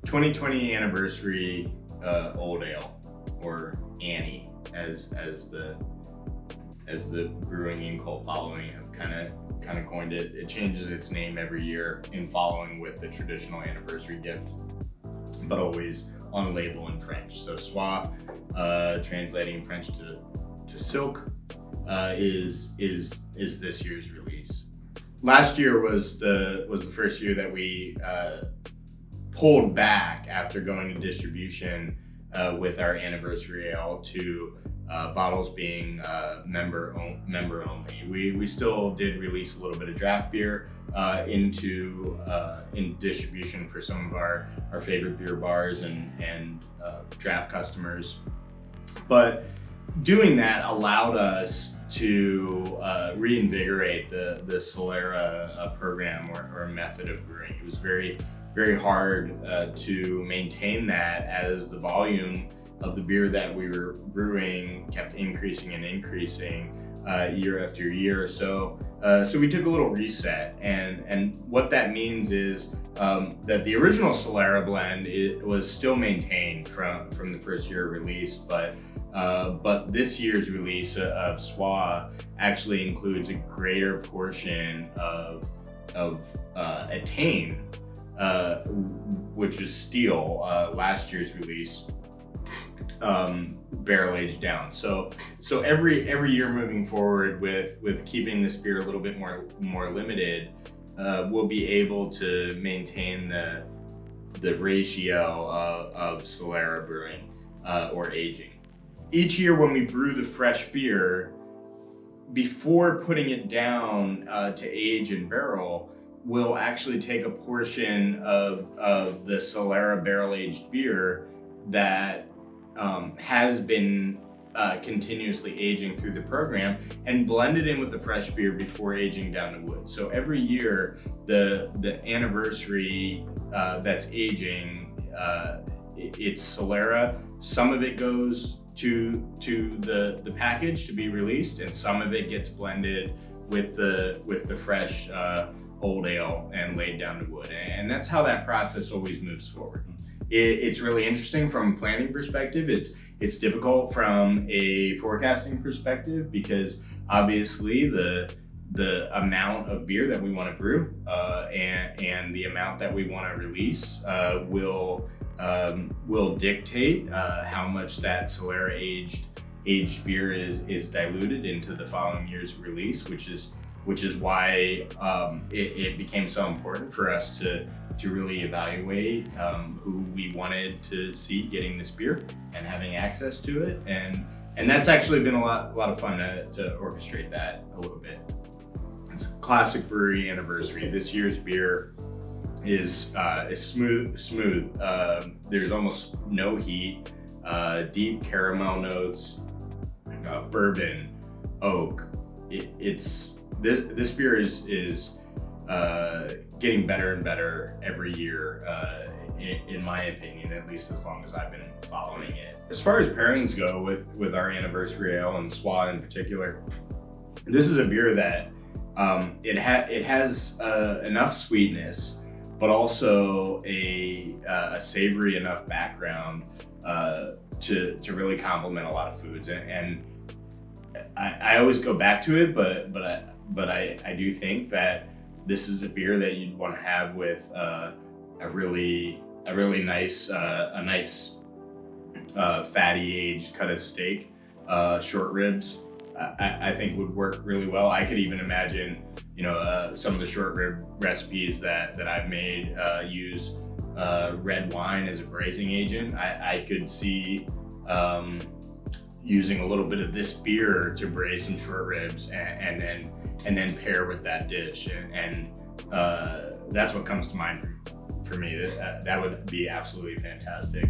2020 anniversary old ale, or Annie, as the brewing and cult following have kind of coined it. It changes its name every year in following with the traditional anniversary gift, but always on label in French. So Soie, translating French to silk, is this year's release. Last year was the first year that we pulled back after going to distribution with our anniversary ale to bottles being member only. We still did release a little bit of draft beer in distribution for some of our favorite beer bars and draft customers, but doing that allowed us to reinvigorate the Solera program or method of brewing. It was very hard to maintain that as the volume of the beer that we were brewing kept increasing and increasing year after year. So we took a little reset, and what that means is that the original Solera blend was still maintained from the first year of release, but this year's release of Soie actually includes a greater portion of Attain, which is steel, last year's release, barrel aged down. So every year moving forward with keeping this beer a little bit more limited, we'll be able to maintain the ratio of Solera brewing or aging. Each year when we brew the fresh beer, before putting it down to age and barrel, we'll actually take a portion of the Solera barrel-aged beer that has been continuously aging through the program and blend it in with the fresh beer before aging down to wood. So every year, the anniversary that's aging, it's Solera. Some of it goes to the package to be released, and some of it gets blended with the fresh old ale and laid down to wood. And that's how that process always moves forward. It's really interesting from a planning perspective. It's difficult from a forecasting perspective because obviously the amount of beer that we want to brew and the amount that we want to release will dictate how much that Solera aged beer is diluted into the following year's release, which is why it became so important for us to really evaluate who we wanted to see getting this beer and having access to it, and that's actually been a lot of fun to orchestrate that a little bit. It's a classic Bruery anniversary. This year's beer is smooth. There's almost no heat, deep caramel notes, bourbon, oak. This beer is getting better and better every year, in my opinion, at least as long as I've been following it. As far as pairings go with our anniversary ale and Soie in particular, this is a beer that it has enough sweetness, but also a savory enough background to really complement a lot of foods. And I always go back to it, but I do think that this is a beer that you'd want to have with a really nice fatty aged cut of steak, short ribs. I think would work really well. I could even imagine, some of the short rib recipes that I've made use red wine as a braising agent. I could see using a little bit of this beer to braise some short ribs and then pair with that dish, and that's what comes to mind for me. That would be absolutely fantastic.